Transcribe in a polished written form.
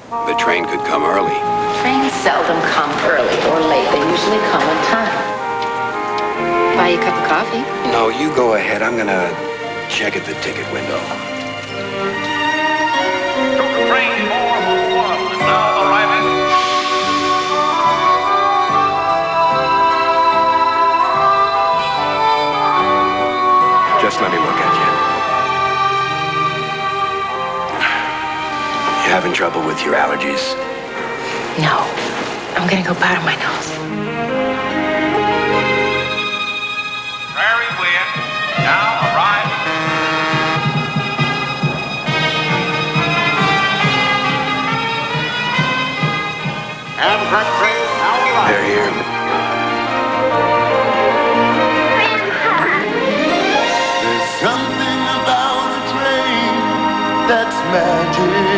The train could come early. Trains seldom come early or late. They usually come on time. Buy you a cup of coffee? No, you go ahead. I'm gonna check at the ticket window. Train 411 is now arriving. Just let me look at you. You having trouble with your allergies? No. I'm gonna go powder my nose. Prairie wind now arriving. Amtrak train now arriving. They're here. There's something about a train that's magic.